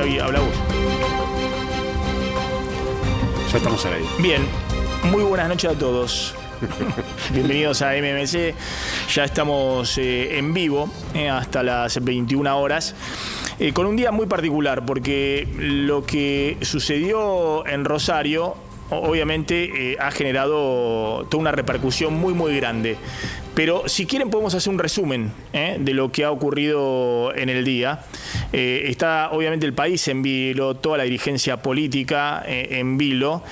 Xavi, habla vos. Ya estamos ahí. Bien, muy buenas noches a todos. Bienvenidos a MMC. Ya estamos en vivo hasta las 21 horas. Con un día muy particular, porque lo que sucedió en Rosario obviamente ha generado toda una repercusión muy grande. Pero si quieren podemos hacer un resumen de lo que ha ocurrido en el día. Está obviamente el país en vilo, toda la dirigencia política en vilo.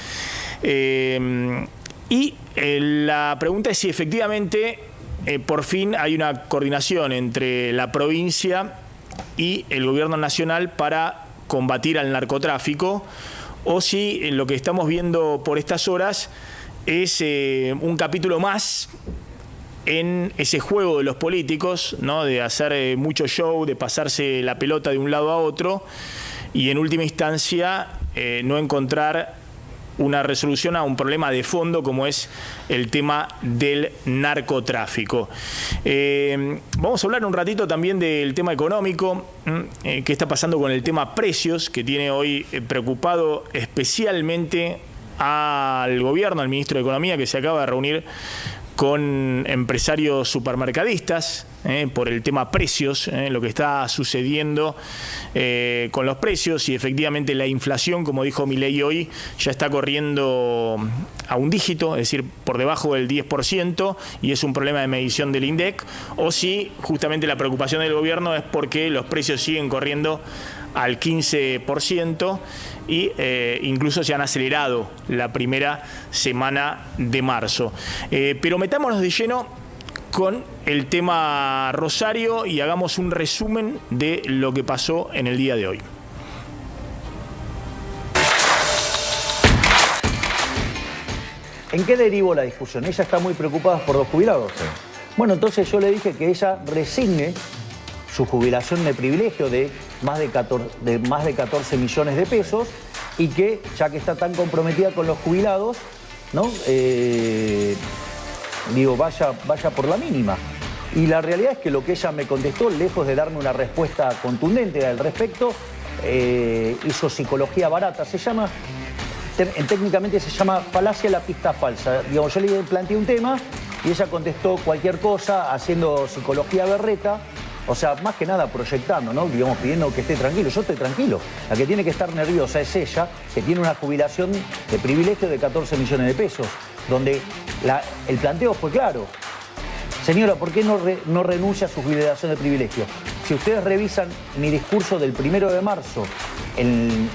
Y la pregunta es si efectivamente por fin hay una coordinación entre la provincia y el gobierno nacional para combatir al narcotráfico, o si lo que estamos viendo por estas horas es un capítulo más en ese juego de los políticos, ¿no? De hacer mucho show, de pasarse la pelota de un lado a otro y en última instancia no encontrar una resolución a un problema de fondo como es el tema del narcotráfico. Vamos a hablar un ratito también del tema económico, qué está pasando con el tema precios, que tiene hoy preocupado especialmente al gobierno, al ministro de Economía, que se acaba de reunir con empresarios supermercadistas por el tema precios, lo que está sucediendo con los precios, y efectivamente la inflación, como dijo Milei hoy, ya está corriendo a un dígito, es decir, por debajo del 10%, y es un problema de medición del INDEC, o si justamente la preocupación del gobierno es porque los precios siguen corriendo al 15% y incluso se han acelerado la primera semana de marzo. Pero metámonos de lleno con el tema Rosario y hagamos un resumen de lo que pasó en el día de hoy. ¿En qué derivó la discusión? Ella está muy preocupada por los jubilados. Sí. Bueno, entonces yo le dije que ella resigne su jubilación de privilegio de más de 14 millones de pesos y que, ya que está tan comprometida con los jubilados, ¿no? Vaya por la mínima. Y la realidad es que lo que ella me contestó, lejos de darme una respuesta contundente al respecto, hizo psicología barata. Se llama, técnicamente se llama falacia de la pista falsa. Digamos, yo le planteé un tema y ella contestó cualquier cosa haciendo psicología berreta. O sea, más que nada proyectando, ¿no? Digamos, pidiendo que esté tranquilo. Yo estoy tranquilo. La que tiene que estar nerviosa es ella, que tiene una jubilación de privilegio de 14 millones de pesos, donde el planteo fue claro. Señora, ¿por qué no renuncia a su jubilación de privilegio? Si ustedes revisan mi discurso del 1 de marzo en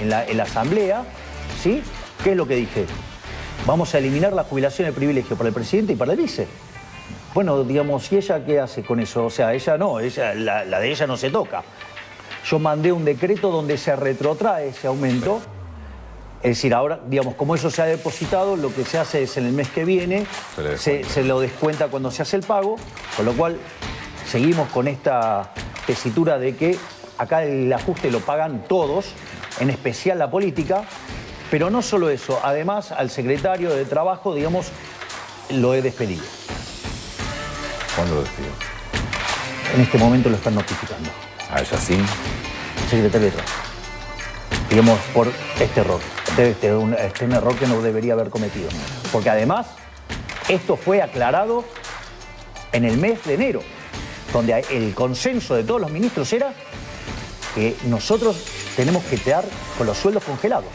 la asamblea, ¿sí? ¿Qué es lo que dije? Vamos a eliminar la jubilación de privilegio para el presidente y para el vice. Bueno, digamos, ¿y ella qué hace con eso? O sea, ella no, la de ella no se toca. Yo mandé un decreto donde se retrotrae ese aumento. Es decir, ahora, digamos, como eso se ha depositado, lo que se hace es en el mes que viene, se lo descuenta cuando se hace el pago, con lo cual seguimos con esta tesitura de que acá el ajuste lo pagan todos, en especial la política, pero no solo eso, además al secretario de Trabajo, digamos, lo he despedido. ¿Cuándo lo despidió? En este momento lo están notificando. ¿A ella sí? Secretario de Trabajo. Digamos, por este error. Este es un error que no debería haber cometido. Porque además, esto fue aclarado en el mes de enero, donde el consenso de todos los ministros era que nosotros tenemos que quedar con los sueldos congelados.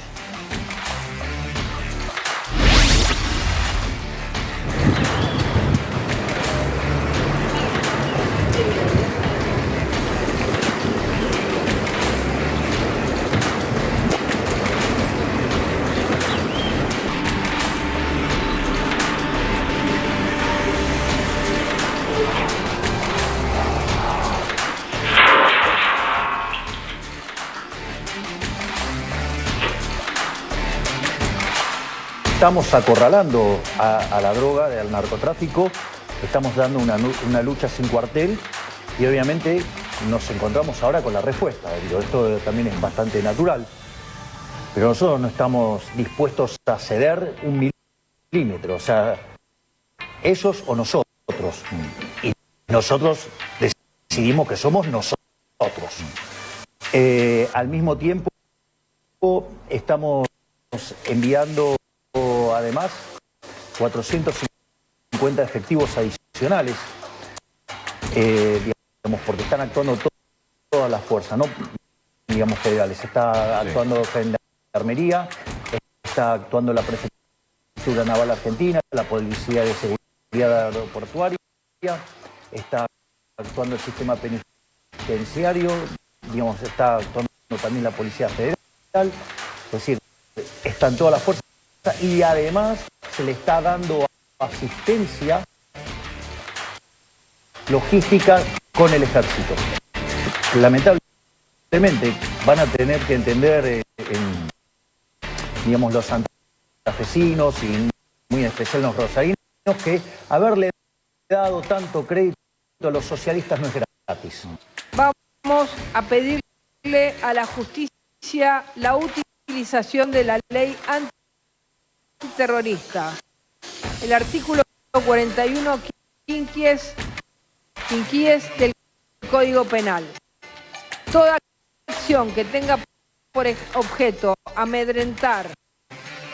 Estamos acorralando a la droga, al narcotráfico, estamos dando una lucha sin cuartel y obviamente nos encontramos ahora con la respuesta. Digo, esto también es bastante natural, pero nosotros no estamos dispuestos a ceder un milímetro, o sea, ellos o nosotros. Y nosotros decidimos que somos nosotros. Al mismo tiempo, estamos enviando además 450 efectivos adicionales, digamos, porque están actuando todas las fuerzas, no digamos federales. Está actuando Gendarmería, está actuando la Prefectura Naval Argentina, la Policía de Seguridad Aeroportuaria, está actuando el sistema penitenciario, digamos, está actuando también la Policía Federal, es decir, están todas las fuerzas y además se le está dando asistencia logística con el ejército. Lamentablemente van a tener que entender, digamos, los santafesinos y muy en especial los rosarinos, que haberle dado tanto crédito a los socialistas no es gratis. Vamos a pedirle a la justicia la utilización de la ley antiterrorista. El artículo 41 quinquies del Código Penal. Toda acción que tenga por objeto amedrentar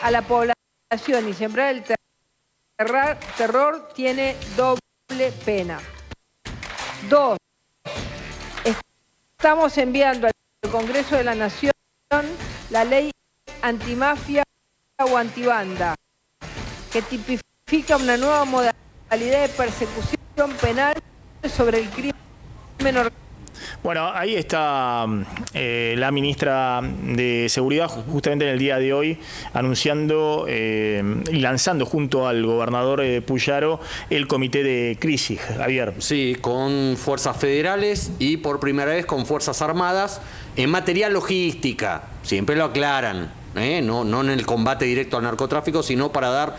a la población y sembrar el terror tiene doble pena. 2. Estamos enviando al Congreso de la Nación la ley antimafia o antibanda, que tipifica una nueva modalidad de persecución penal sobre el crimen organizado. Bueno, ahí está la ministra de Seguridad justamente en el día de hoy anunciando y lanzando junto al gobernador Puyaro el comité de crisis, Javier. Sí, con fuerzas federales y por primera vez con fuerzas armadas en materia logística, siempre lo aclaran. No en el combate directo al narcotráfico, sino para dar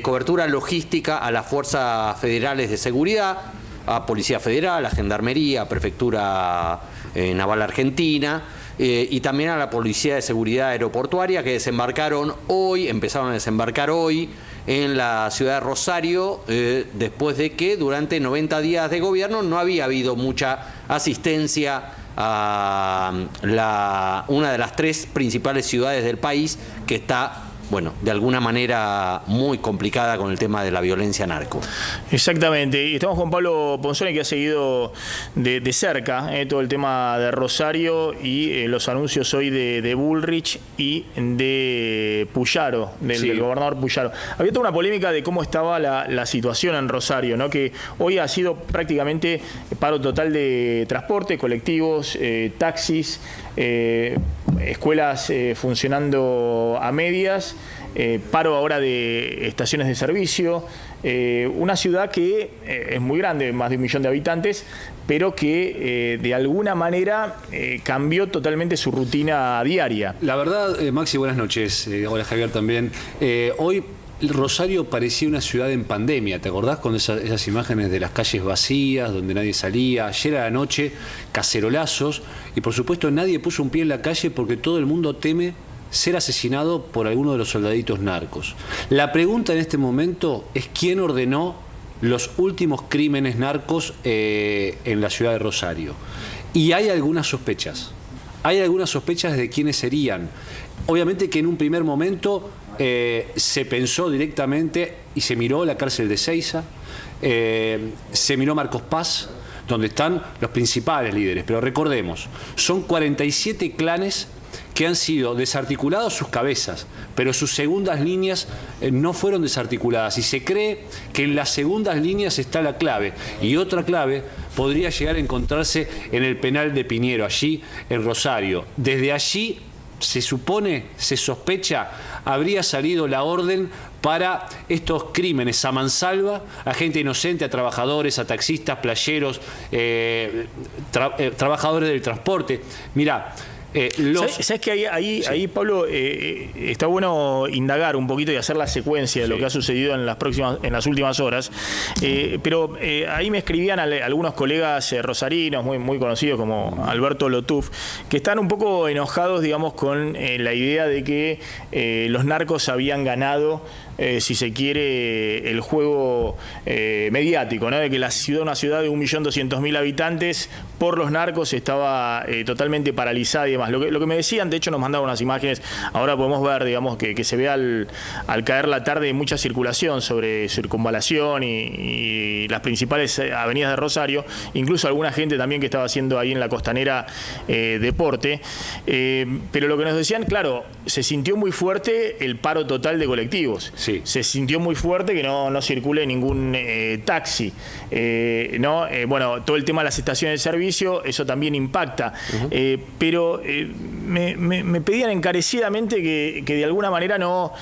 cobertura logística a las fuerzas federales de seguridad, a Policía Federal, a Gendarmería, a Prefectura Naval Argentina y también a la Policía de Seguridad Aeroportuaria, que empezaron a desembarcar hoy en la ciudad de Rosario, después de que durante 90 días de gobierno no había habido mucha asistencia a una de las 3 principales ciudades del país que está, bueno, de alguna manera muy complicada con el tema de la violencia narco. Exactamente, y estamos con Pablo Ponzone, que ha seguido de cerca todo el tema de Rosario y los anuncios hoy de Bullrich y de Puyaro, del gobernador Puyaro. Había toda una polémica de cómo estaba la situación en Rosario, ¿no? Que hoy ha sido prácticamente paro total de transporte, colectivos, taxis, escuelas funcionando a medias, paro ahora de estaciones de servicio, una ciudad que es muy grande, más de 1 millón de habitantes, pero que de alguna manera cambió totalmente su rutina diaria. La verdad, Maxi, buenas noches. Hola, Javier, también. Hoy Rosario parecía una ciudad en pandemia, ¿te acordás? Con esas imágenes de las calles vacías, donde nadie salía. Ayer a la noche, cacerolazos, y por supuesto nadie puso un pie en la calle porque todo el mundo teme ser asesinado por alguno de los soldaditos narcos. La pregunta en este momento es quién ordenó los últimos crímenes narcos en la ciudad de Rosario. Y hay algunas sospechas. Hay algunas sospechas de quiénes serían. Obviamente que en un primer momento se pensó directamente y se miró la cárcel de Seiza, se miró Marcos Paz, donde están los principales líderes. Pero recordemos, son 47 clanes que han sido desarticulados sus cabezas, pero sus segundas líneas no fueron desarticuladas, y se cree que en las segundas líneas está la clave, y otra clave podría llegar a encontrarse en el penal de Piñero, allí en Rosario. Desde allí se supone, se sospecha, habría salido la orden para estos crímenes a mansalva, a gente inocente, a trabajadores, a taxistas, playeros, trabajadores del transporte. Mirá, ¿Sabes que ahí Pablo, está bueno indagar un poquito y hacer la secuencia de lo que ha sucedido en las últimas horas? Pero ahí me escribían algunos colegas rosarinos muy conocidos como Alberto Lotuf, que están un poco enojados, digamos, con la idea de que los narcos habían ganado, si se quiere, el juego mediático, ¿no? De que una ciudad de 1.200.000 habitantes por los narcos estaba totalmente paralizada y demás. Lo que me decían, de hecho nos mandaron unas imágenes, ahora podemos ver, digamos, que se ve al caer la tarde mucha circulación sobre Circunvalación y las principales avenidas de Rosario, incluso alguna gente también que estaba haciendo ahí en la costanera deporte. Pero lo que nos decían, claro, se sintió muy fuerte el paro total de colectivos. Sí. Se sintió muy fuerte que no circule ningún taxi. Bueno, todo el tema de las estaciones de servicio, eso también impacta. Pero me pedían encarecidamente que de alguna manera no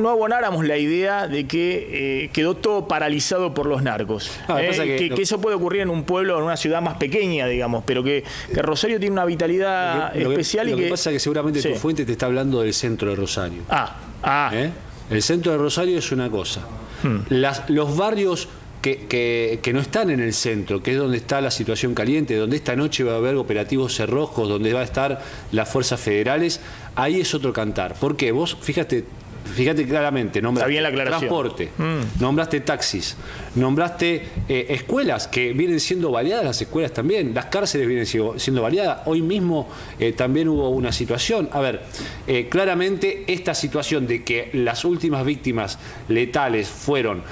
abonáramos la idea de que quedó todo paralizado por los narcos. Que eso puede ocurrir en un pueblo, en una ciudad más pequeña, digamos, pero que Rosario tiene una vitalidad especial. Lo que pasa es que seguramente tu fuente te está hablando del centro de Rosario. El centro de Rosario es una cosa. Los barrios que no están en el centro, que es donde está la situación caliente, donde esta noche va a haber operativos cerrojos, donde va a estar las fuerzas federales, ahí es otro cantar. ¿Por qué? Vos, fíjate claramente, nombraste transporte, nombraste taxis, nombraste escuelas que vienen siendo baleadas, las escuelas también, las cárceles vienen siendo baleadas. Hoy mismo también hubo una situación. A ver, claramente esta situación de que las últimas víctimas letales fueron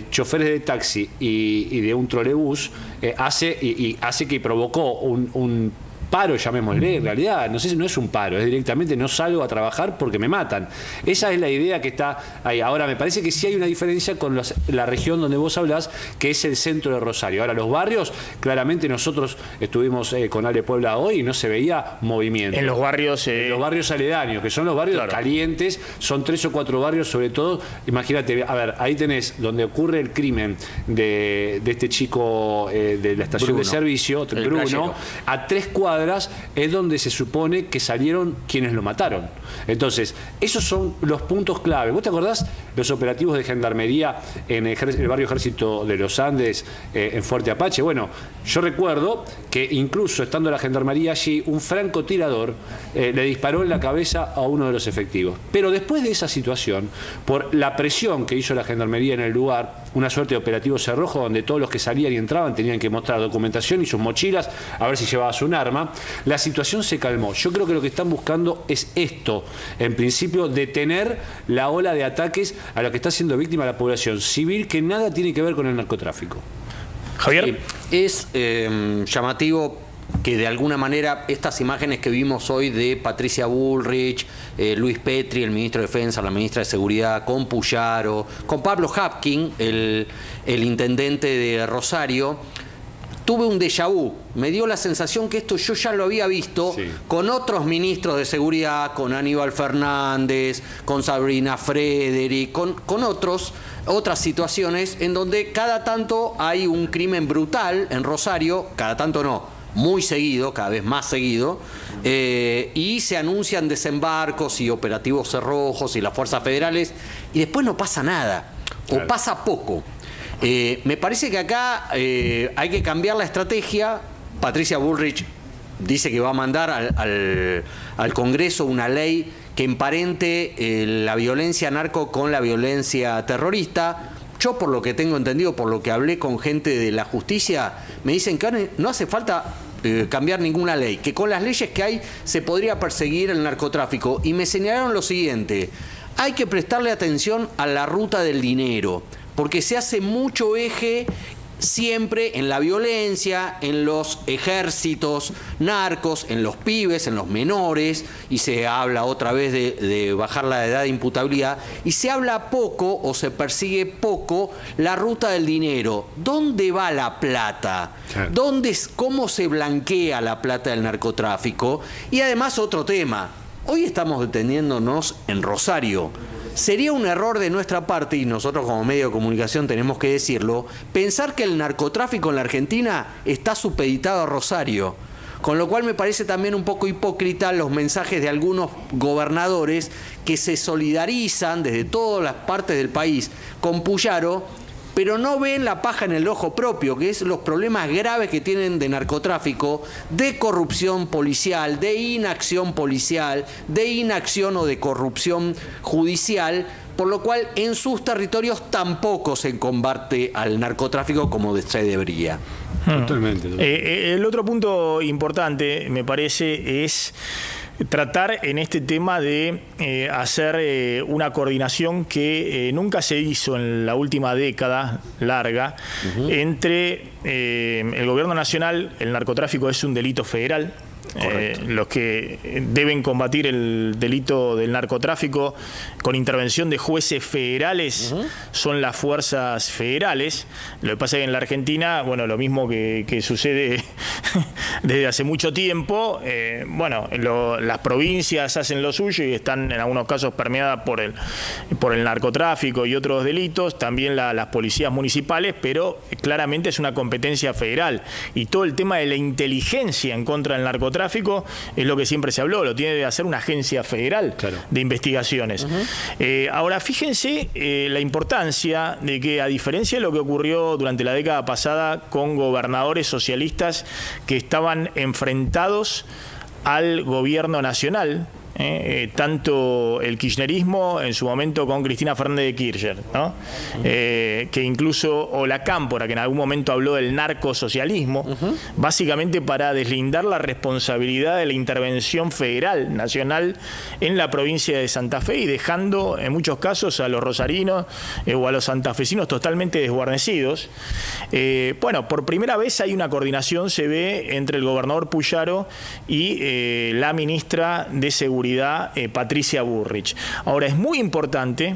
choferes de taxi y de un trolebús, hace que provocó un paro, llamémosle, en realidad, no sé si no es un paro, es directamente no salgo a trabajar porque me matan. Esa es la idea que está ahí. Ahora, me parece que sí hay una diferencia con la región donde vos hablás, que es el centro de Rosario. Ahora, los barrios, claramente nosotros estuvimos con Ale Puebla hoy y no se veía movimiento. En los barrios aledaños, que son los barrios calientes, son 3 o 4 barrios sobre todo. Imagínate, a ver, ahí tenés donde ocurre el crimen de este chico de la estación de servicio, Bruno, a 3 cuadras es donde se supone que salieron quienes lo mataron. Entonces, esos son los puntos clave. ¿Vos te acordás los operativos de gendarmería en el barrio Ejército de los Andes, en Fuerte Apache? Bueno, yo recuerdo que incluso estando la gendarmería allí, un francotirador le disparó en la cabeza a uno de los efectivos. Pero después de esa situación, por la presión que hizo la gendarmería en el lugar, una suerte de operativo cerrojo donde todos los que salían y entraban tenían que mostrar documentación y sus mochilas a ver si llevabas un arma, la situación se calmó. Yo creo que lo que están buscando es esto, en principio, detener la ola de ataques a la que está siendo víctima la población civil, que nada tiene que ver con el narcotráfico. Javier. Es llamativo que de alguna manera estas imágenes que vimos hoy de Patricia Bullrich, Luis Petri, el ministro de Defensa, la ministra de Seguridad, con Puyaro, con Pablo Hapkin, el intendente de Rosario, tuve un déjà vu. Me dio la sensación que esto yo ya lo había visto con otros ministros de seguridad, con Aníbal Fernández, con Sabrina Frederick, con otras situaciones en donde cada tanto hay un crimen brutal en Rosario, cada tanto no, muy seguido, cada vez más seguido, y se anuncian desembarcos y operativos cerrojos y las fuerzas federales, y después no pasa nada, o pasa poco. Me parece que acá hay que cambiar la estrategia. Patricia Bullrich dice que va a mandar al Congreso una ley que emparente la violencia narco con la violencia terrorista. Yo, por lo que tengo entendido, por lo que hablé con gente de la justicia, me dicen que no hace falta cambiar ninguna ley, que con las leyes que hay se podría perseguir el narcotráfico. Y me señalaron lo siguiente: hay que prestarle atención a la ruta del dinero, porque se hace mucho eje siempre en la violencia, en los ejércitos narcos, en los pibes, en los menores, y se habla otra vez de bajar la edad de imputabilidad, y se habla poco o se persigue poco la ruta del dinero. ¿Dónde va la plata? ¿Cómo se blanquea la plata del narcotráfico? Y además otro tema, hoy estamos deteniéndonos en Rosario. Sería un error de nuestra parte, y nosotros como medio de comunicación tenemos que decirlo, pensar que el narcotráfico en la Argentina está supeditado a Rosario. Con lo cual me parece también un poco hipócrita los mensajes de algunos gobernadores que se solidarizan desde todas las partes del país con Puyaro, pero no ven la paja en el ojo propio, que es los problemas graves que tienen de narcotráfico, de corrupción policial, de inacción policial, de inacción o de corrupción judicial, por lo cual en sus territorios tampoco se combate al narcotráfico como se debería. Totalmente. El otro punto importante, me parece, es tratar en este tema de hacer una coordinación que nunca se hizo en la última década larga entre el gobierno nacional. El narcotráfico es un delito federal. Los que deben combatir el delito del narcotráfico con intervención de jueces federales son las fuerzas federales. Lo que pasa es que en la Argentina, bueno, lo mismo que sucede desde hace mucho tiempo, las provincias hacen lo suyo y están en algunos casos permeadas por el narcotráfico y otros delitos, también las policías municipales, pero claramente es una competencia federal. Y todo el tema de la inteligencia en contra del narcotráfico es lo que siempre se habló, lo tiene que hacer una agencia federal de investigaciones. Ahora, fíjense la importancia de que, a diferencia de lo que ocurrió durante la década pasada con gobernadores socialistas que estaban enfrentados al gobierno nacional, tanto el kirchnerismo en su momento con Cristina Fernández de Kirchner, ¿no? Que incluso, o la Cámpora, que en algún momento habló del narcosocialismo, básicamente para deslindar la responsabilidad de la intervención federal, nacional, en la provincia de Santa Fe y dejando en muchos casos a los rosarinos o a los santafesinos totalmente desguarnecidos. Bueno, por primera vez hay una coordinación, se ve, entre el gobernador Puyaro y la ministra de Seguridad, Patricia Bullrich. Ahora, es muy importante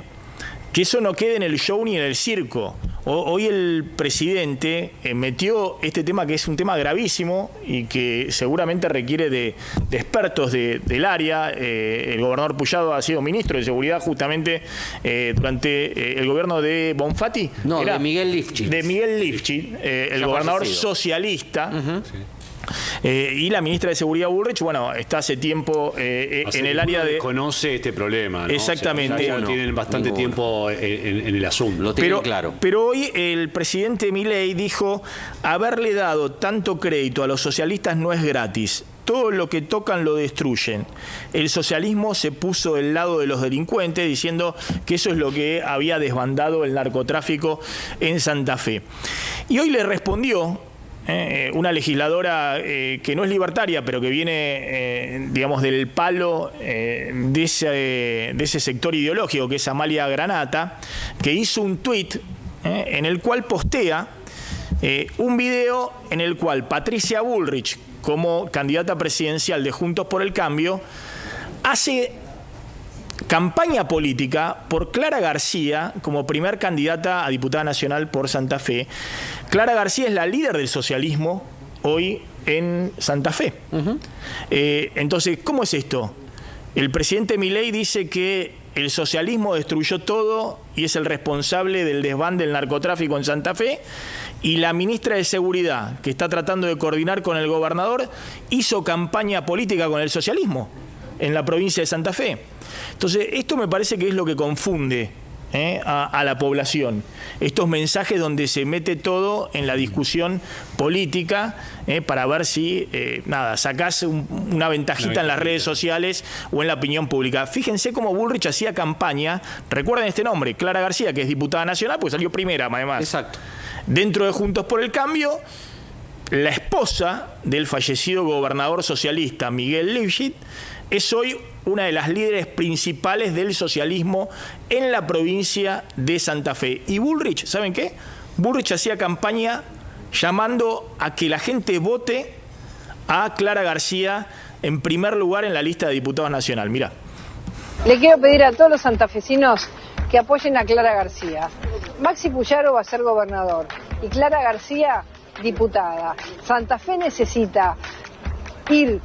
que eso no quede en el show ni en el circo. Hoy el presidente metió este tema, que es un tema gravísimo y que seguramente requiere de expertos del área. El gobernador Puyaro ha sido ministro de Seguridad justamente durante el gobierno de Bonfatti. No, de Miguel Lifchit. De Miguel Lifchit, el gobernador socialista. Y la ministra de Seguridad Bullrich, bueno, está hace tiempo en el área de... Conoce este problema, ¿no? Exactamente. O sea, ya tienen bastante tiempo en el asunto. Lo tienen claro. Pero hoy el presidente Milei dijo: haberle dado tanto crédito a los socialistas no es gratis. Todo lo que tocan lo destruyen. El socialismo se puso del lado de los delincuentes, diciendo que eso es lo que había desbandado el narcotráfico en Santa Fe. Y hoy le respondió una legisladora que no es libertaria, pero que viene, digamos, del palo de ese sector ideológico, que es Amalia Granata, que hizo un tuit en el cual postea un video en el cual Patricia Bullrich, como candidata presidencial de Juntos por el Cambio, hace campaña política por Clara García como primer candidata a diputada nacional por Santa Fe. Clara García es la líder del socialismo hoy en Santa Fe. Entonces, ¿cómo es esto? El presidente Milei dice que el socialismo destruyó todo y es el responsable del desván del narcotráfico en Santa Fe, y la ministra de Seguridad, que está tratando de coordinar con el gobernador, hizo campaña política con el socialismo en la provincia de Santa Fe. Entonces, esto me parece que es lo que confunde a la población. Estos mensajes donde se mete todo en la discusión política para ver si, sacás una ventajita en las redes sociales o en la opinión pública. Fíjense cómo Bullrich hacía campaña. Recuerden este nombre, Clara García, que es diputada nacional, pues salió primera, además. Exacto. Dentro de Juntos por el Cambio, la esposa del fallecido gobernador socialista Miguel Lifchit es hoy una de las líderes principales del socialismo en la provincia de Santa Fe. Y Bullrich, ¿saben qué? Bullrich hacía campaña llamando a que la gente vote a Clara García en primer lugar en la lista de diputados nacional. Mirá. Le quiero pedir a todos los santafesinos que apoyen a Clara García. Maxi Puyaro va a ser gobernador y Clara García diputada. Santa Fe necesita ir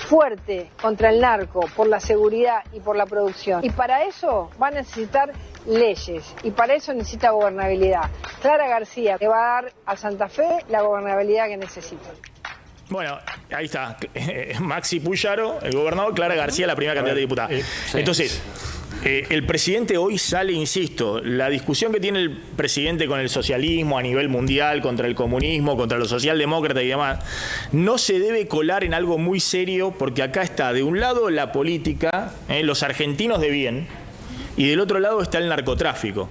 fuerte contra el narco por la seguridad y por la producción. Y para eso va a necesitar leyes y para eso necesita gobernabilidad. Clara García le va a dar a Santa Fe la gobernabilidad que necesita. Bueno, ahí está. Maxi Puyaro, el gobernador, Clara García, la primera candidata a diputada. Entonces, el presidente hoy sale, insisto, la discusión que tiene el presidente con el socialismo a nivel mundial, contra el comunismo, contra los socialdemócratas y demás, no se debe colar en algo muy serio, porque acá está, de un lado, la política, los argentinos de bien, y del otro lado está el narcotráfico.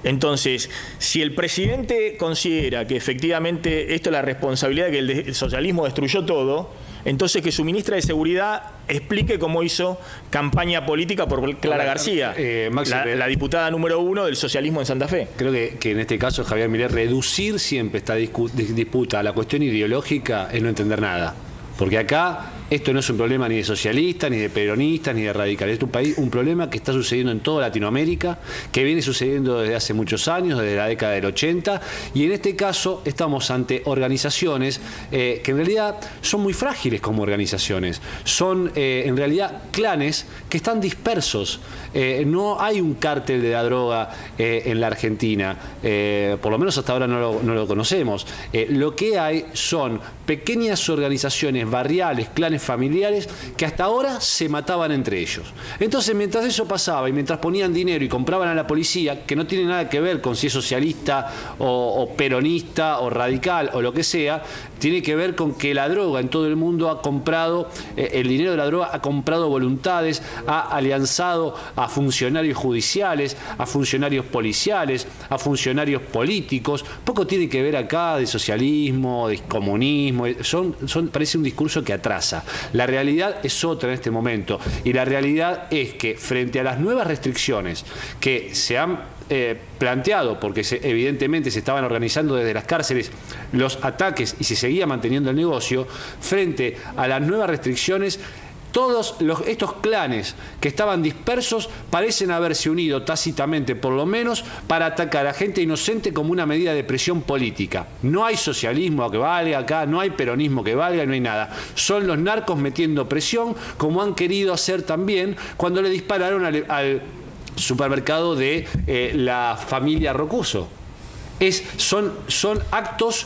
Entonces, si el presidente considera que efectivamente esto es la responsabilidad de que el socialismo destruyó todo, entonces que su ministra de Seguridad explique cómo hizo campaña política por Clara García, Maxi, la diputada número 1 del socialismo en Santa Fe. Creo que en este caso, Javier Milei, reducir siempre esta disputa a la cuestión ideológica es no entender nada. Porque acá esto no es un problema ni de socialistas, ni de peronistas, ni de radicales. Es un problema que está sucediendo en toda Latinoamérica, que viene sucediendo desde hace muchos años, desde la década del 80, y en este caso estamos ante organizaciones que en realidad son muy frágiles como organizaciones. Son en realidad clanes que están dispersos. No hay un cártel de la droga en la Argentina, por lo menos hasta ahora no lo conocemos. Lo que hay son pequeñas organizaciones barriales, clanes familiares, que hasta ahora se mataban entre ellos. Entonces, mientras eso pasaba y mientras ponían dinero y compraban a la policía, que no tiene nada que ver con si es socialista o peronista o radical o lo que sea, tiene que ver con que la droga en todo el mundo ha comprado, el dinero de la droga ha comprado voluntades, ha alianzado a funcionarios judiciales, a funcionarios policiales, a funcionarios políticos. Poco tiene que ver acá de socialismo, de comunismo, parece un discurso que atrasa. La realidad es otra en este momento, y la realidad es que frente a las nuevas restricciones que se han planteado, porque evidentemente se estaban organizando desde las cárceles los ataques y se seguía manteniendo el negocio, frente a las nuevas restricciones, todos estos clanes que estaban dispersos parecen haberse unido tácitamente, por lo menos, para atacar a gente inocente como una medida de presión política. No hay socialismo que valga acá, no hay peronismo que valga, no hay nada. Son los narcos metiendo presión, como han querido hacer también cuando le dispararon al supermercado de la familia Rocuso. Son actos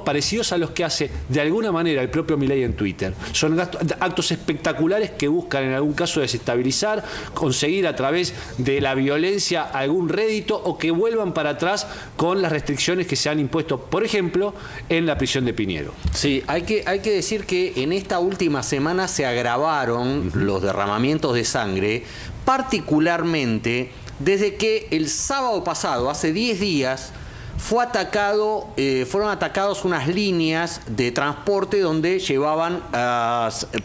parecidos a los que hace de alguna manera el propio Milei en Twitter. Son actos espectaculares que buscan en algún caso desestabilizar, conseguir a través de la violencia algún rédito, o que vuelvan para atrás con las restricciones que se han impuesto, por ejemplo, en la prisión de Piñero. Sí, hay que decir que en esta última semana se agravaron los derramamientos de sangre, particularmente desde que el sábado pasado, hace 10 días, fueron atacados unas líneas de transporte donde llevaban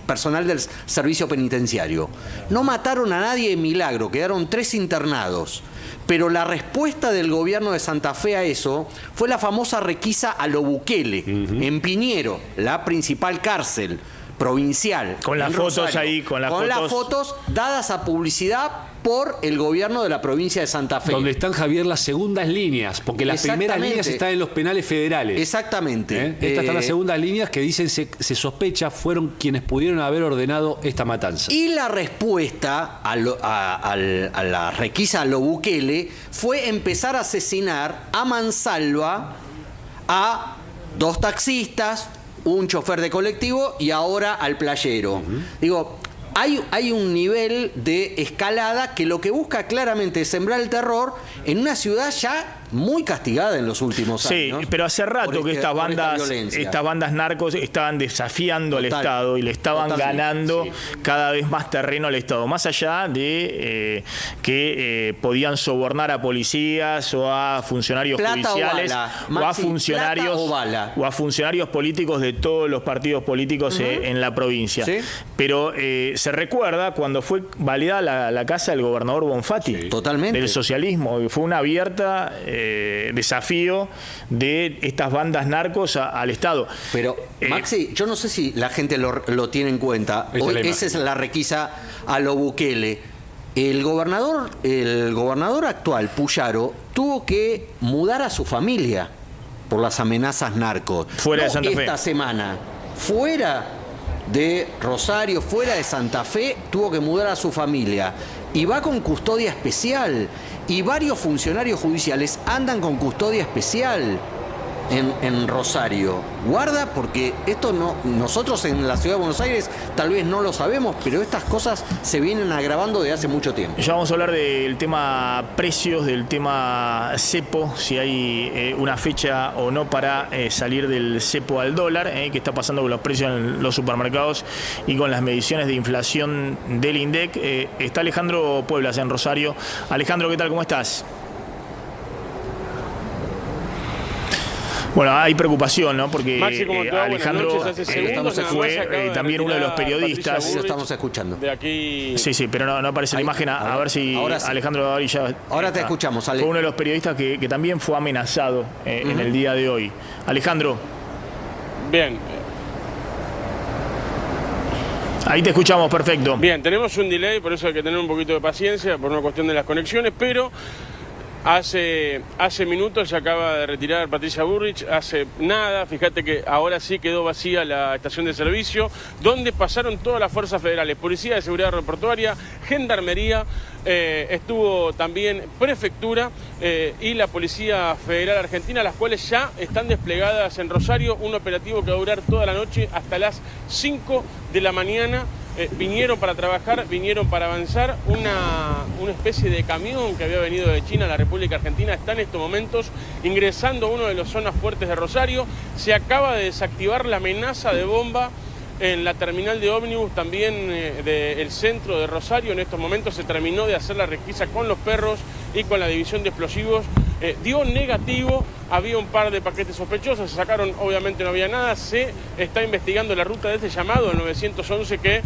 personal del servicio penitenciario. No mataron a nadie de milagro, quedaron 3 internados. Pero la respuesta del gobierno de Santa Fe a eso fue la famosa requisa a lo Bukele, en Piñero, la principal cárcel provincial. Con las fotos ahí, con las fotos dadas a publicidad por el gobierno de la provincia de Santa Fe. Donde están, Javier, las segundas líneas, porque las primeras líneas están en los penales federales. Exactamente. Estas están las segundas líneas que dicen se sospecha fueron quienes pudieron haber ordenado esta matanza. Y la respuesta a la requisa a lo Bukele fue empezar a asesinar a mansalva a 2 taxistas, un chofer de colectivo y ahora al playero. Digo, hay un nivel de escalada que lo que busca claramente es sembrar el terror en una ciudad ya muy castigada en los últimos años. Sí, pero hace rato que estas bandas narcos estaban desafiando al Estado y le estaban ganando cada vez más terreno al Estado, más allá de que podían sobornar a policías o a funcionarios judiciales o a funcionarios políticos de todos los partidos políticos en la provincia. ¿Sí? Pero se recuerda cuando fue validada la casa del gobernador Bonfatti, totalmente, del socialismo, fue una abierta desafío de estas bandas narcos al Estado. Pero, Maxi, yo no sé si la gente lo tiene en cuenta. Esa es la requisa a lo Bukele. El gobernador actual, Puyaro, tuvo que mudar a su familia por las amenazas narcos. Fuera de Santa Fe. Esta semana, fuera de Rosario, fuera de Santa Fe, tuvo que mudar a su familia. Y va con custodia especial. Y varios funcionarios judiciales andan con custodia especial. en Rosario. Guarda, porque esto no, nosotros en la ciudad de Buenos Aires tal vez no lo sabemos, pero estas cosas se vienen agravando desde hace mucho tiempo. Ya vamos a hablar del tema precios, del tema cepo, si hay una fecha o no para salir del cepo al dólar, que está pasando con los precios en los supermercados y con las mediciones de inflación del INDEC. Está Alejandro Pueblas en Rosario. Alejandro, ¿qué tal? ¿Cómo estás? Bueno, hay preocupación, ¿no? Porque Maxi, ¿cómo te va? Alejandro Hace segundos, fue también uno de los periodistas. Lo estamos escuchando. De aquí. Sí, pero no aparece la imagen. A ver si ahora sí. Alejandro ya. Ahora te escuchamos, Ale. Fue uno de los periodistas que también fue amenazado en el día de hoy. Alejandro. Bien. Ahí te escuchamos, perfecto. Bien, tenemos un delay, por eso hay que tener un poquito de paciencia, por una cuestión de las conexiones, pero hace minutos se acaba de retirar Patricia Bullrich, hace nada, fíjate que ahora sí quedó vacía la estación de servicio, donde pasaron todas las fuerzas federales, Policía de Seguridad Aeroportuaria, Gendarmería, estuvo también Prefectura y la Policía Federal Argentina, las cuales ya están desplegadas en Rosario, un operativo que va a durar toda la noche hasta las 5 de la mañana. Vinieron para trabajar, vinieron para avanzar. Una especie de camión que había venido de China a la República Argentina está en estos momentos ingresando a una de las zonas fuertes de Rosario. Se acaba de desactivar la amenaza de bomba en la terminal de ómnibus también del centro de Rosario. En estos momentos se terminó de hacer la requisa con los perros y con la división de explosivos. Dio negativo, había un par de paquetes sospechosos, se sacaron, obviamente no había nada. Se está investigando la ruta de ese llamado, el 911, que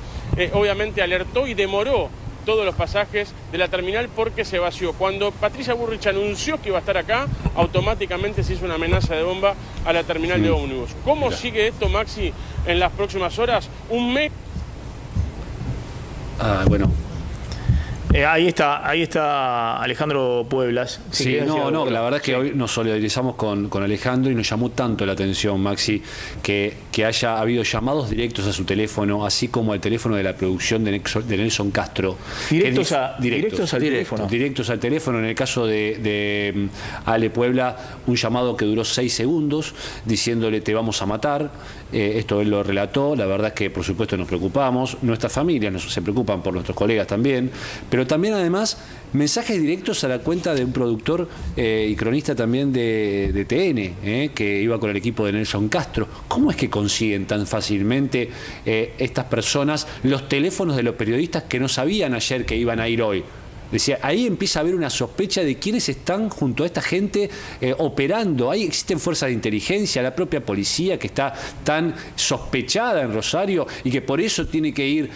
obviamente alertó y demoró todos los pasajes de la terminal porque se vació. Cuando Patricia Bullrich anunció que iba a estar acá, automáticamente se hizo una amenaza de bomba a la terminal de ómnibus. ¿Cómo sigue esto, Maxi, en las próximas horas? Un mes. Bueno. Ahí está Alejandro Pueblas. Sí, la verdad es que hoy nos solidarizamos con Alejandro y nos llamó tanto la atención, Maxi, que haya habido llamados directos a su teléfono, así como al teléfono de la producción de Nelson Castro. Directos al teléfono. Directos al teléfono. En el caso de Ale Puebla, un llamado que duró 6 segundos, diciéndole te vamos a matar. Esto él lo relató. La verdad es que, por supuesto, nos preocupamos. Nuestras familias se preocupan por nuestros colegas también. Pero también, además, mensajes directos a la cuenta de un productor y cronista también de TN, que iba con el equipo de Nelson Castro. ¿Cómo es que consiguen tan fácilmente estas personas los teléfonos de los periodistas que no sabían ayer que iban a ir hoy? Decía, ahí empieza a haber una sospecha de quiénes están junto a esta gente operando. Ahí existen fuerzas de inteligencia, la propia policía que está tan sospechada en Rosario y que por eso tiene que ir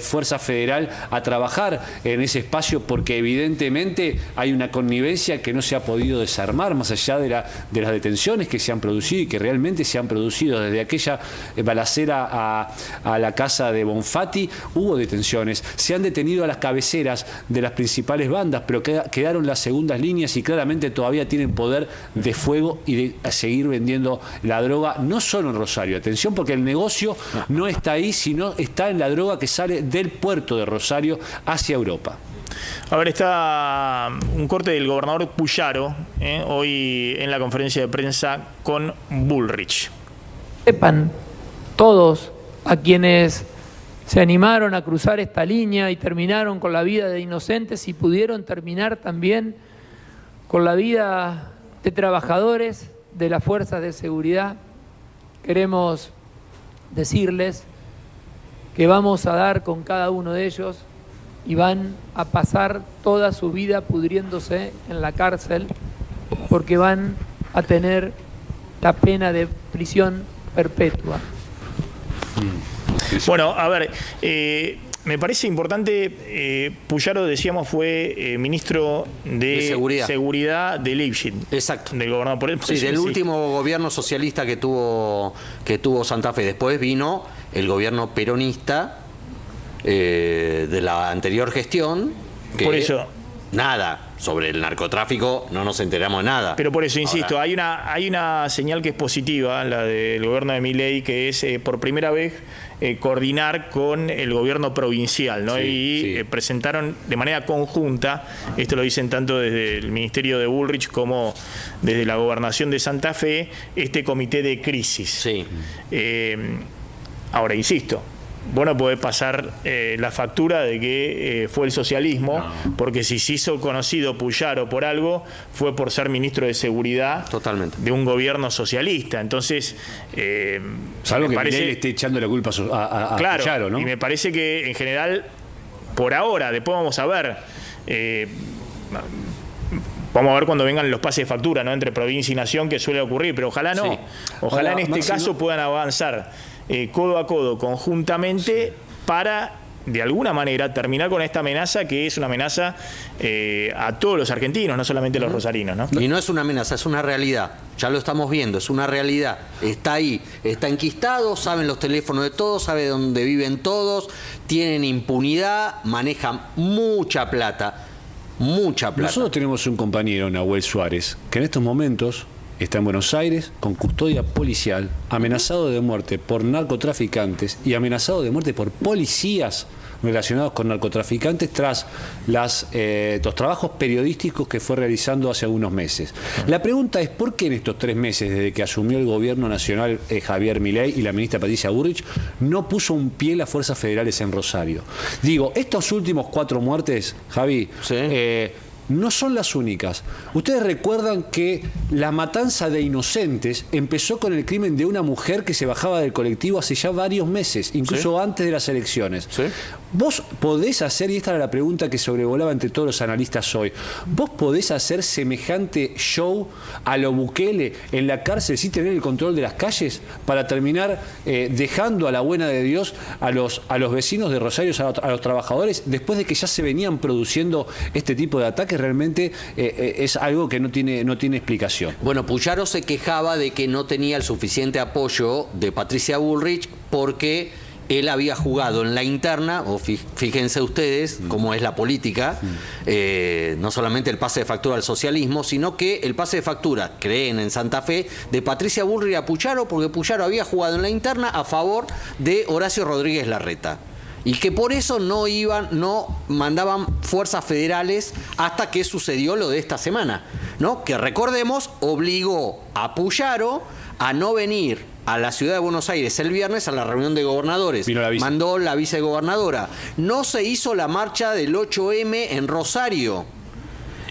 Fuerza Federal a trabajar en ese espacio, porque evidentemente hay una connivencia que no se ha podido desarmar, más allá de las detenciones que se han producido y que realmente se han producido. Desde aquella balacera a la casa de Bonfatti hubo detenciones. Se han detenido a las cabeceras de las principales bandas, pero quedaron las segundas líneas y claramente todavía tienen poder de fuego y de seguir vendiendo la droga, no solo en Rosario. Atención, porque el negocio no está ahí, sino está en la droga que sale del puerto de Rosario hacia Europa. A ver, está un corte del gobernador Puyaro, hoy en la conferencia de prensa con Bullrich. Sepan todos a quienes se animaron a cruzar esta línea y terminaron con la vida de inocentes y pudieron terminar también con la vida de trabajadores de las fuerzas de seguridad. Queremos decirles que vamos a dar con cada uno de ellos y van a pasar toda su vida pudriéndose en la cárcel porque van a tener la pena de prisión perpetua. Bueno, a ver, me parece importante, Puyaro, decíamos, fue ministro de Seguridad de Leipzig. Exacto. Del gobernador. Sí, del último gobierno socialista que tuvo Santa Fe. Después vino el gobierno peronista de la anterior gestión. Por eso. Nada. Sobre el narcotráfico no nos enteramos de nada. Pero por eso, insisto, Ahora, hay una señal que es positiva, la del gobierno de Milei, que es por primera vez coordinar con el gobierno provincial, ¿no? Sí. Presentaron de manera conjunta, esto lo dicen tanto desde el Ministerio de Bullrich como desde la Gobernación de Santa Fe, este comité de crisis. Sí. Ahora, insisto, vos no podés pasar la factura de que fue el socialismo, porque si se hizo conocido Puyaro por algo, fue por ser ministro de Seguridad Totalmente. de un gobierno socialista. Entonces, Salvo me que parece, Milei le esté echando la culpa a claro, Puyaro, ¿no? y me parece que en general, por ahora, después vamos a ver. Vamos a ver cuando vengan los pases de factura, ¿no? Entre provincia y nación, que suele ocurrir, pero ojalá no. Sí. Ojalá Ahora, en este Máximo, caso puedan avanzar codo a codo, conjuntamente, para, de alguna manera, terminar con esta amenaza, que es una amenaza a todos los argentinos, no solamente a los rosarinos, ¿no? Y no es una amenaza, es una realidad. Ya lo estamos viendo, es una realidad. Está ahí, está enquistado, saben los teléfonos de todos, saben dónde viven todos, tienen impunidad, manejan mucha plata. Mucha plata. Nosotros tenemos un compañero, Nahuel Suárez, que en estos momentos está en Buenos Aires con custodia policial, amenazado de muerte por narcotraficantes y amenazado de muerte por policías relacionados con narcotraficantes tras los trabajos periodísticos que fue realizando hace algunos meses. La pregunta es, ¿por qué en estos 3 meses desde que asumió el gobierno nacional Javier Milei y la ministra Patricia Bullrich no puso un pie las fuerzas federales en Rosario? Digo, estos últimos 4 muertes, Javi, Sí. No son las únicas. Ustedes recuerdan que la matanza de inocentes empezó con el crimen de una mujer que se bajaba del colectivo hace ya varios meses, incluso antes de las elecciones. Sí. Vos podés hacer, y esta era la pregunta que sobrevolaba entre todos los analistas hoy, vos podés hacer semejante show a lo Bukele en la cárcel sin tener el control de las calles para terminar dejando a la buena de Dios a los vecinos de Rosario, a los trabajadores, después de que ya se venían produciendo este tipo de ataques? Realmente es algo que no tiene explicación. Bueno, Puyaro se quejaba de que no tenía el suficiente apoyo de Patricia Bullrich porque él había jugado en la interna, o fíjense ustedes cómo es la política, no solamente el pase de factura al socialismo, sino que el pase de factura, creen en Santa Fe, de Patricia Bullrich a Puyaro, porque Puyaro había jugado en la interna a favor de Horacio Rodríguez Larreta. Y que por eso no mandaban fuerzas federales hasta que sucedió lo de esta semana, ¿no? Que recordemos, obligó a Puyaro a no venir a la ciudad de Buenos Aires el viernes a la reunión de gobernadores. Mandó la vicegobernadora. No se hizo la marcha del 8M en Rosario.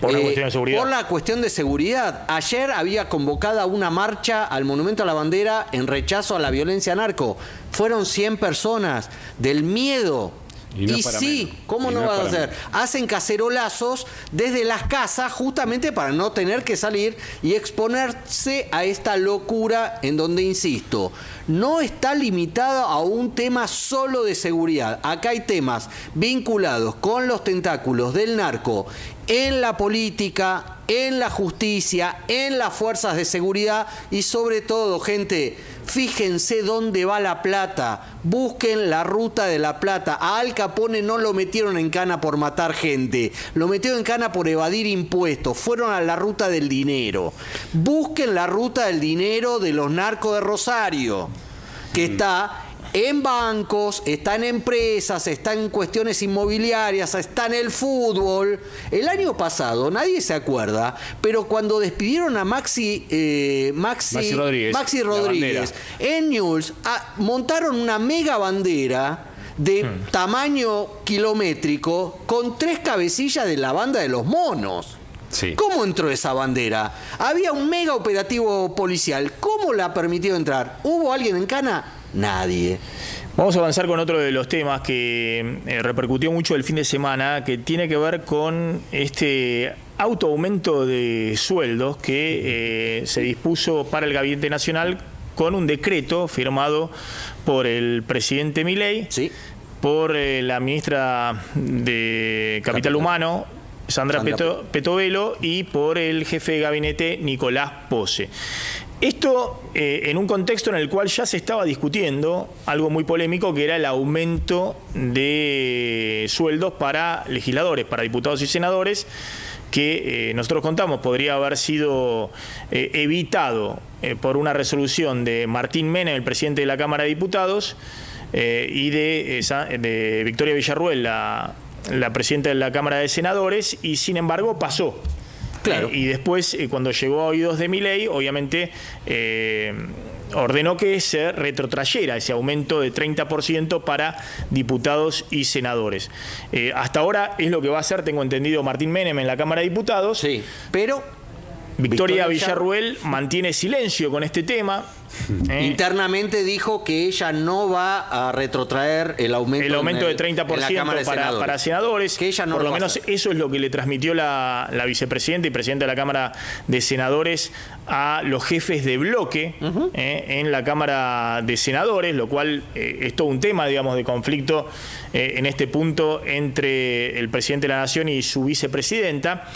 Por la cuestión de seguridad. Por la cuestión de seguridad. Ayer había convocada una marcha al Monumento a la Bandera en rechazo a la violencia narco. Fueron 100 personas. Del miedo. Y sí, ¿cómo no vas a hacer? Hacen cacerolazos desde las casas justamente para no tener que salir y exponerse a esta locura en donde, insisto, no está limitado a un tema solo de seguridad. Acá hay temas vinculados con los tentáculos del narco en la política, en la justicia, en las fuerzas de seguridad y sobre todo, gente, fíjense dónde va la plata, busquen la ruta de la plata. A Al Capone no lo metieron en cana por matar gente, lo metieron en cana por evadir impuestos, fueron a la ruta del dinero. Busquen la ruta del dinero de los narcos de Rosario, que está en bancos, está en empresas, está en cuestiones inmobiliarias, está en el fútbol. El año pasado, nadie se acuerda, pero cuando despidieron a Maxi Rodríguez en Newell's, montaron una mega bandera de tamaño kilométrico con 3 cabecillas de la banda de los monos. Sí. ¿Cómo entró esa bandera? Había un mega operativo policial. ¿Cómo la permitió entrar? ¿Hubo alguien en cana? Nadie. Vamos a avanzar con otro de los temas que repercutió mucho el fin de semana, que tiene que ver con este autoaumento de sueldos que se dispuso para el Gabinete Nacional con un decreto firmado por el presidente Milei, Sí. por la ministra de Capital Humano, Sandra Petovelo, y por el jefe de gabinete, Nicolás Pose. Esto en un contexto en el cual ya se estaba discutiendo algo muy polémico, que era el aumento de sueldos para legisladores, para diputados y senadores, que nosotros contamos podría haber sido evitado por una resolución de Martín Menem, el presidente de la Cámara de Diputados, y de Victoria Villarruel, la presidenta de la Cámara de Senadores, y sin embargo pasó. Claro. Y después, cuando llegó a oídos de Milei, obviamente ordenó que se retrotrayera ese aumento de 30% para diputados y senadores. Hasta ahora es lo que va a hacer, tengo entendido, Martín Menem en la Cámara de Diputados. Sí, pero Victoria Villarruel mantiene silencio con este tema. Internamente dijo que ella no va a retrotraer el aumento de 30% para senadores. Que ella no por lo va a menos hacer. eso es lo que le transmitió la vicepresidenta y presidenta de la Cámara de Senadores a los jefes de bloque en la Cámara de Senadores, lo cual es todo un tema, digamos, de conflicto en este punto entre el presidente de la Nación y su vicepresidenta.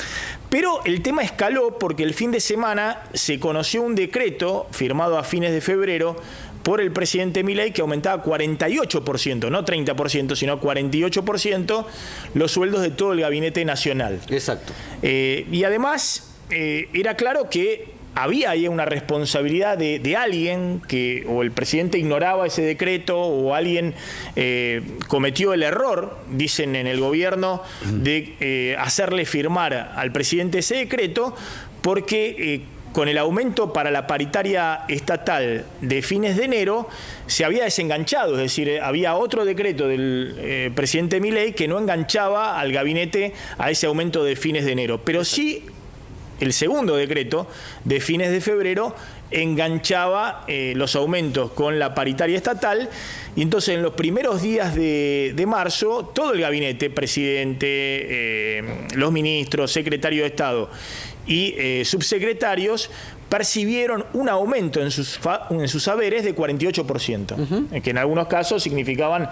Pero el tema escaló porque el fin de semana se conoció un decreto firmado a fines de febrero por el presidente Milei que aumentaba 48%, no 30%, sino 48% los sueldos de todo el gabinete nacional. Exacto. Y además era claro que había ahí una responsabilidad de alguien que o el presidente ignoraba ese decreto o alguien cometió el error, dicen en el gobierno, de hacerle firmar al presidente ese decreto porque con el aumento para la paritaria estatal de fines de enero se había desenganchado, es decir, había otro decreto del presidente Milei que no enganchaba al gabinete a ese aumento de fines de enero, pero sí el segundo decreto de fines de febrero enganchaba los aumentos con la paritaria estatal, y entonces en los primeros días de marzo todo el gabinete, presidente, los ministros, secretario de Estado y subsecretarios percibieron un aumento en sus saberes de 48%, que en algunos casos significaban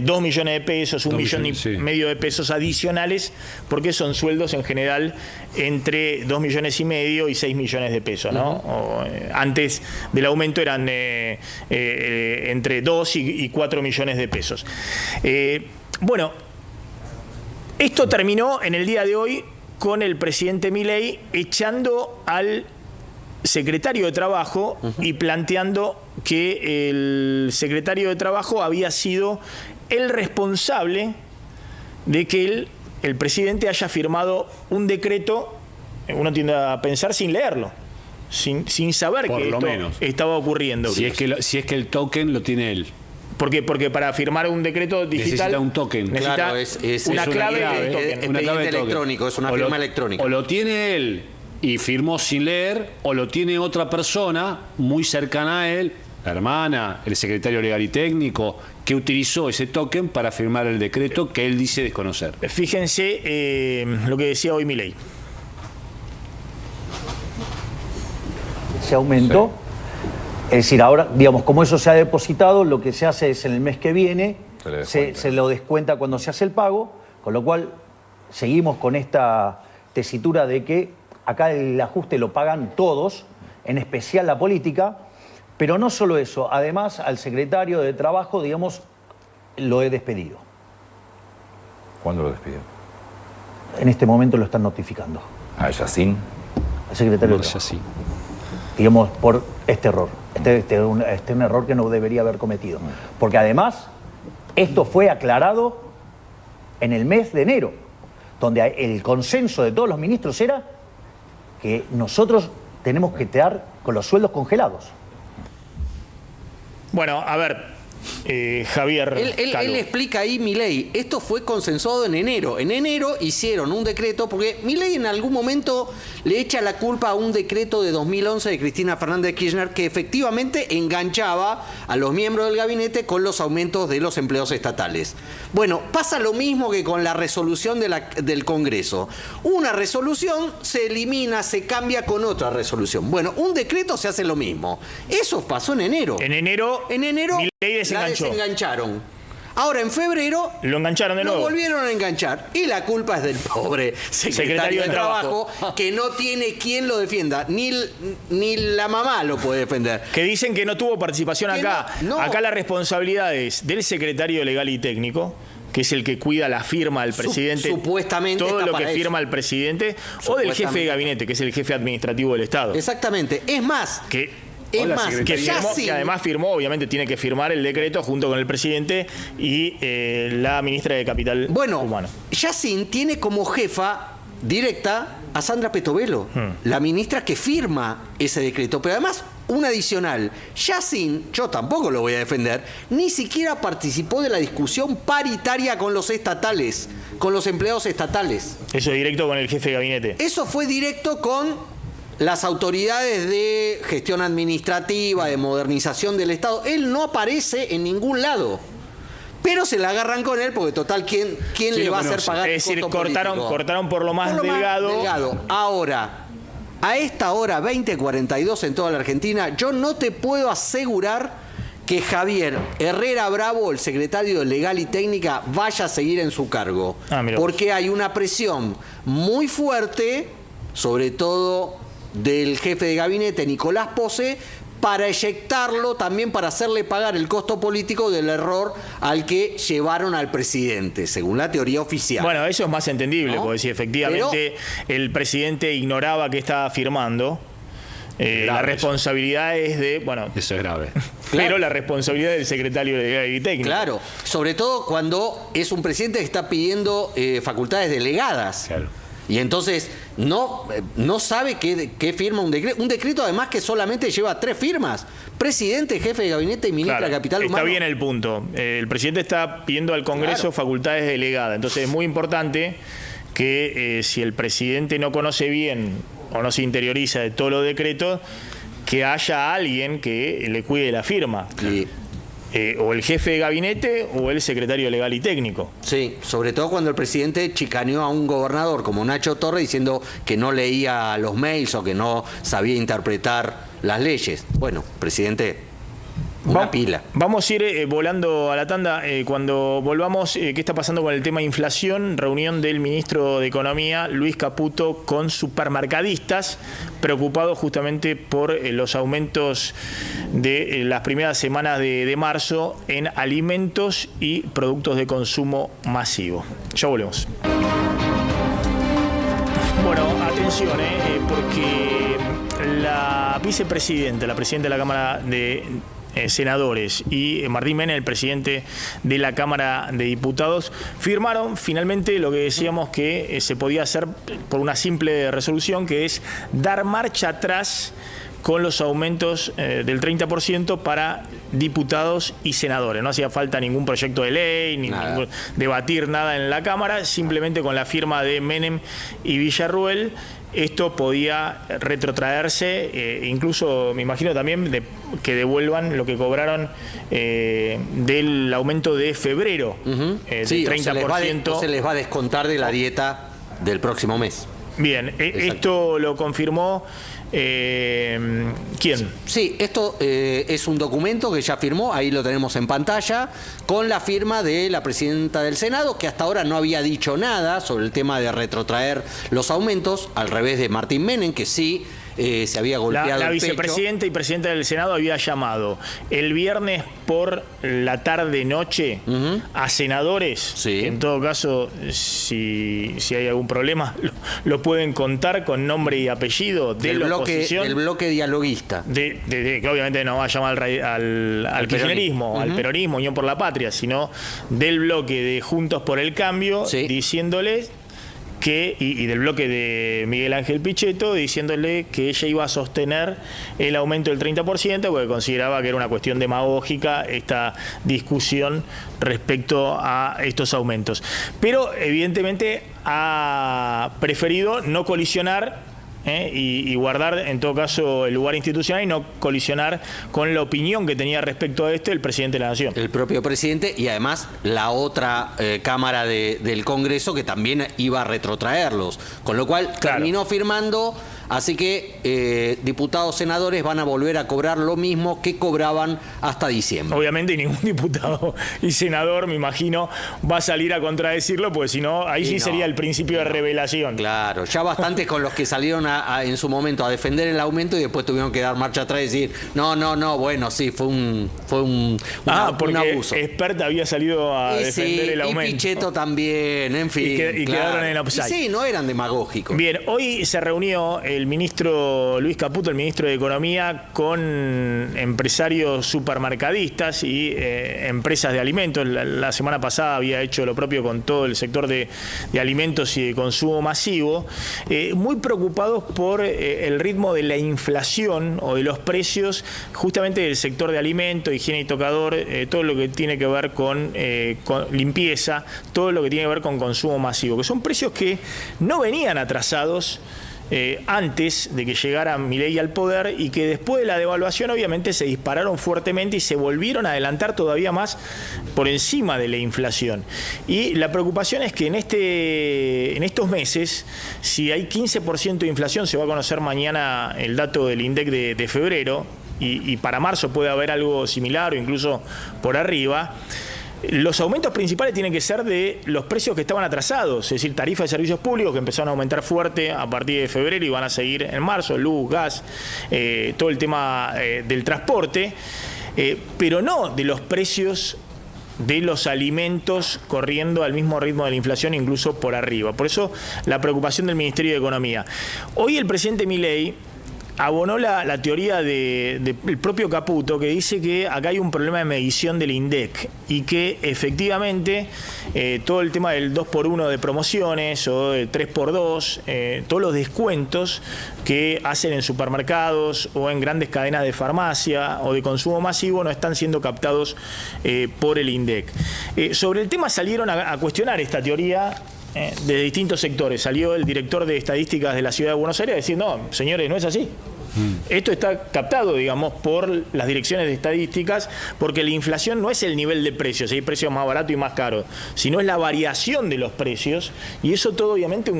2 millones de pesos, 1,5 millones de pesos adicionales, porque son sueldos en general entre 2,5 millones y 6 millones de pesos, ¿no? Antes del aumento eran entre 2 y 4 millones de pesos. Bueno, esto terminó en el día de hoy con el presidente Milei echando al secretario de Trabajo y planteando que el secretario de Trabajo había sido el responsable de que el presidente haya firmado un decreto, uno tiende a pensar sin leerlo, sin saber por que lo esto menos estaba ocurriendo. Si es que el token lo tiene él. Porque para firmar un decreto digital necesita un token. Necesita claro, es una clave de token. expediente electrónico, es una firma electrónica. O lo tiene él y firmó sin leer, o lo tiene otra persona muy cercana a él, la hermana, el secretario legal y técnico, que utilizó ese token para firmar el decreto que él dice desconocer. Fíjense lo que decía hoy Milei. Se aumentó. Es decir, ahora, digamos, como eso se ha depositado, lo que se hace es en el mes que viene, se lo descuenta cuando se hace el pago, con lo cual seguimos con esta tesitura de que acá el ajuste lo pagan todos, en especial la política, pero no solo eso, además al secretario de Trabajo, digamos, lo he despedido. ¿Cuándo lo despidió? En este momento lo están notificando. ¿A Yacine? El secretario de Trabajo. Así. Digamos, por este error. Este es un error que no debería haber cometido. Porque además, esto fue aclarado en el mes de enero, donde el consenso de todos los ministros era que nosotros tenemos que quedar con los sueldos congelados. Bueno, a ver, Javier. Él explica ahí, Milei, esto fue consensuado en enero. En enero hicieron un decreto, porque Milei en algún momento le echa la culpa a un decreto de 2011 de Cristina Fernández de Kirchner que efectivamente enganchaba a los miembros del gabinete con los aumentos de los empleados estatales. Bueno, pasa lo mismo que con la resolución del Congreso. Una resolución se elimina, se cambia con otra resolución. Bueno, un decreto se hace lo mismo. Eso pasó en enero. En enero Milei la desengancharon. Ahora en febrero lo engancharon de nuevo. Lo volvieron a enganchar. Y la culpa es del pobre secretario de Trabajo, que no tiene quien lo defienda. Ni la mamá lo puede defender. Que dicen que no tuvo participación acá. No. Acá la responsabilidad es del secretario legal y técnico, que es el que cuida la firma del presidente. Supuestamente todo está lo para que firma el presidente, o del jefe de gabinete, que es el jefe administrativo del Estado. Exactamente. Es más, Que Yassin, que además firmó, obviamente tiene que firmar el decreto junto con el presidente y la ministra de Capital Humano. Yassin tiene como jefa directa a Sandra Petovelo, la ministra que firma ese decreto. Pero además, un adicional, Yassin, yo tampoco lo voy a defender, ni siquiera participó de la discusión paritaria con los estatales, con los empleados estatales. Eso es directo con el jefe de gabinete. Eso fue directo con las autoridades de gestión administrativa, de modernización del Estado. Él no aparece en ningún lado. Pero se la agarran con él porque total, ¿quién le va a hacer pagar el Es decir, costo político? cortaron por lo más delgado. Ahora, a esta hora, 20:42 en toda la Argentina, yo no te puedo asegurar que Javier Herrera Bravo, el secretario de Legal y Técnica, vaya a seguir en su cargo. Porque hay una presión muy fuerte, sobre todo del jefe de gabinete, Nicolás Pose, para eyectarlo, también para hacerle pagar el costo político del error al que llevaron al presidente, según la teoría oficial. Bueno, eso es más entendible, porque si efectivamente el presidente ignoraba que estaba firmando, la responsabilidad es de... Bueno, eso es grave. Pero la responsabilidad del secretario de Legal y Técnica. Claro, sobre todo cuando es un presidente que está pidiendo facultades delegadas. Claro. Y entonces no sabe qué firma un decreto. Un decreto además que solamente lleva 3 firmas. Presidente, jefe de gabinete y ministra de Capital Humano. Está bien el punto. El presidente está pidiendo al Congreso facultades delegadas. Entonces es muy importante que si el presidente no conoce bien o no se interioriza de todos los decretos, que haya alguien que le cuide la firma. O el jefe de gabinete o el secretario legal y técnico. Sí, sobre todo cuando el presidente chicaneó a un gobernador como Nacho Torres diciendo que no leía los mails o que no sabía interpretar las leyes. Bueno, presidente, una pila. Vamos a ir volando a la tanda. Cuando volvamos, ¿qué está pasando con el tema inflación? Reunión del ministro de Economía, Luis Caputo, con supermercadistas, preocupados justamente por los aumentos de las primeras semanas de marzo en alimentos y productos de consumo masivo. Ya volvemos. Bueno, atención, porque la vicepresidenta, la presidenta de la Cámara de Senadores y Martín Menem, el presidente de la Cámara de Diputados, firmaron finalmente lo que decíamos que se podía hacer por una simple resolución, que es dar marcha atrás con los aumentos del 30% para diputados y senadores. No hacía falta ningún proyecto de ley, ni debatir nada en la Cámara, simplemente con la firma de Menem y Villarruel. Esto podía retrotraerse, incluso me imagino también que devuelvan lo que cobraron del aumento de febrero, del 30%. Se les va a descontar de la dieta del próximo mes. Bien, esto lo confirmó... ¿quién? Sí, esto es un documento que ya firmó, ahí lo tenemos en pantalla, con la firma de la presidenta del Senado, que hasta ahora no había dicho nada sobre el tema de retrotraer los aumentos, al revés de Martín Menem, que sí se había golpeado la el pecho. vicepresidenta y presidenta del Senado había llamado el viernes por la tarde-noche a senadores, que en todo caso, si hay algún problema, lo pueden contar con nombre y apellido del bloque dialoguista. Que obviamente no va a llamar al kirchnerismo, al peronismo, Unión por la Patria, sino del bloque de Juntos por el Cambio, diciéndoles que, y del bloque de Miguel Ángel Pichetto, diciéndole que ella iba a sostener el aumento del 30% porque consideraba que era una cuestión demagógica esta discusión respecto a estos aumentos. Pero evidentemente ha preferido no colisionar y guardar en todo caso el lugar institucional y no colisionar con la opinión que tenía respecto a esto el presidente de la Nación. El propio presidente y además la otra Cámara del Congreso que también iba a retrotraerlos. Con lo cual terminó firmando Así que diputados, senadores van a volver a cobrar lo mismo que cobraban hasta diciembre. Obviamente ningún diputado y senador, me imagino, va a salir a contradecirlo, porque si no, ahí sí sería el principio de revelación. Claro, ya bastantes con los que salieron en su momento a defender el aumento y después tuvieron que dar marcha atrás y decir, no, bueno, sí, fue un abuso. Experta había salido a defender el aumento. Y Pichetto también, en fin. Y quedaron en offside. Sí, no eran demagógicos. Bien, hoy se reunió el ministro Luis Caputo, el ministro de Economía, con empresarios supermercadistas y empresas de alimentos. La semana pasada había hecho lo propio con todo el sector de alimentos y de consumo masivo, muy preocupados por el ritmo de la inflación o de los precios justamente del sector de alimentos, higiene y tocador, todo lo que tiene que ver con limpieza, todo lo que tiene que ver con consumo masivo, que son precios que no venían atrasados antes de que llegara Milei al poder y que después de la devaluación obviamente se dispararon fuertemente y se volvieron a adelantar todavía más por encima de la inflación. Y la preocupación es que en estos meses, si hay 15% de inflación, se va a conocer mañana el dato del INDEC de febrero, y para marzo puede haber algo similar o incluso por arriba. Los aumentos principales tienen que ser de los precios que estaban atrasados, es decir, tarifas de servicios públicos que empezaron a aumentar fuerte a partir de febrero y van a seguir en marzo, luz, gas, todo el tema del transporte, pero no de los precios de los alimentos corriendo al mismo ritmo de la inflación, incluso por arriba. Por eso la preocupación del Ministerio de Economía. Hoy el presidente Milei abonó la teoría del propio Caputo, que dice que acá hay un problema de medición del INDEC y que efectivamente todo el tema del 2x1 de promociones o del 3x2, todos los descuentos que hacen en supermercados o en grandes cadenas de farmacia o de consumo masivo no están siendo captados por el INDEC. Sobre el tema salieron a cuestionar esta teoría de distintos sectores. Salió el director de estadísticas de la Ciudad de Buenos Aires a decir, no, señores, no es así. Esto está captado, digamos, por las direcciones de estadísticas, porque la inflación no es el nivel de precios, hay precios más baratos y más caros, sino es la variación de los precios, y eso todo, obviamente,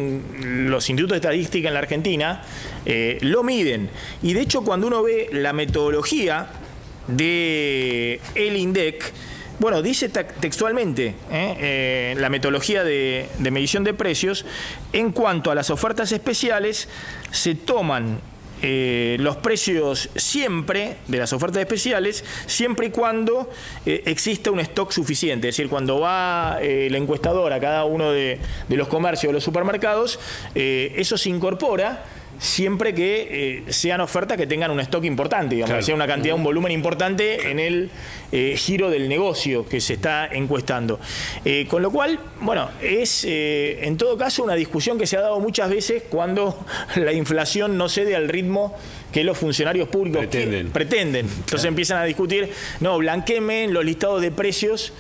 los institutos de estadística en la Argentina lo miden. Y de hecho, cuando uno ve la metodología del INDEC, bueno, dice textualmente la metodología de medición de precios, en cuanto a las ofertas especiales, se toman los precios siempre de las ofertas especiales, siempre y cuando exista un stock suficiente. Es decir, cuando va la encuestadora a cada uno de los comercios o los supermercados, eso se incorpora siempre que sean ofertas que tengan un stock importante, digamos, claro, que sea una cantidad, un volumen importante en el giro del negocio que se está encuestando. Con lo cual, bueno, es en todo caso una discusión que se ha dado muchas veces cuando la inflación no cede al ritmo que los funcionarios públicos pretenden. Entonces empiezan a discutir, no, blanquéenme los listados de precios,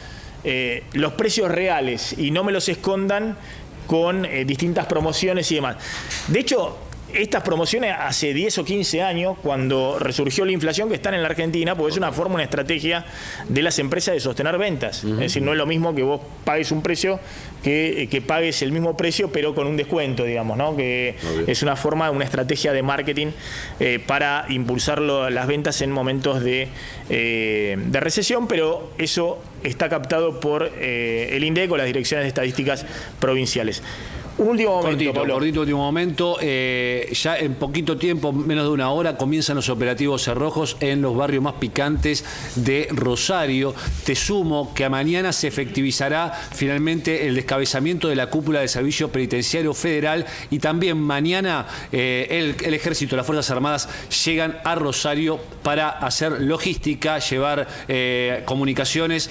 los precios reales, y no me los escondan con distintas promociones y demás. De hecho, estas promociones hace 10 o 15 años, cuando resurgió la inflación, que están en la Argentina, porque es una forma, una estrategia de las empresas de sostener ventas. Es decir, no es lo mismo que vos pagues un precio que pagues el mismo precio, pero con un descuento, digamos, ¿no? Que es una forma, una estrategia de marketing para impulsar las ventas en momentos de recesión, pero eso está captado por el INDEC o las direcciones de estadísticas provinciales. Un último momento, cortito último momento. Ya en poquito tiempo, menos de una hora, comienzan los operativos cerrojos en los barrios más picantes de Rosario. Te sumo que a mañana se efectivizará finalmente el descabezamiento de la cúpula del Servicio Penitenciario Federal, y también mañana el Ejército y las Fuerzas Armadas llegan a Rosario para hacer logística, llevar comunicaciones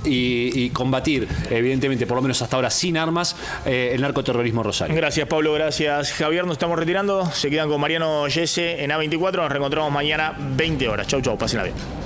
y combatir, evidentemente, por lo menos hasta ahora sin armas, el narcotráfico. Terrorismo Rosario. Gracias, Pablo. Gracias, Javier. Nos estamos retirando. Se quedan con Mariano Yese en A24. Nos reencontramos mañana 20 horas. Chau, chau. Pásenla bien.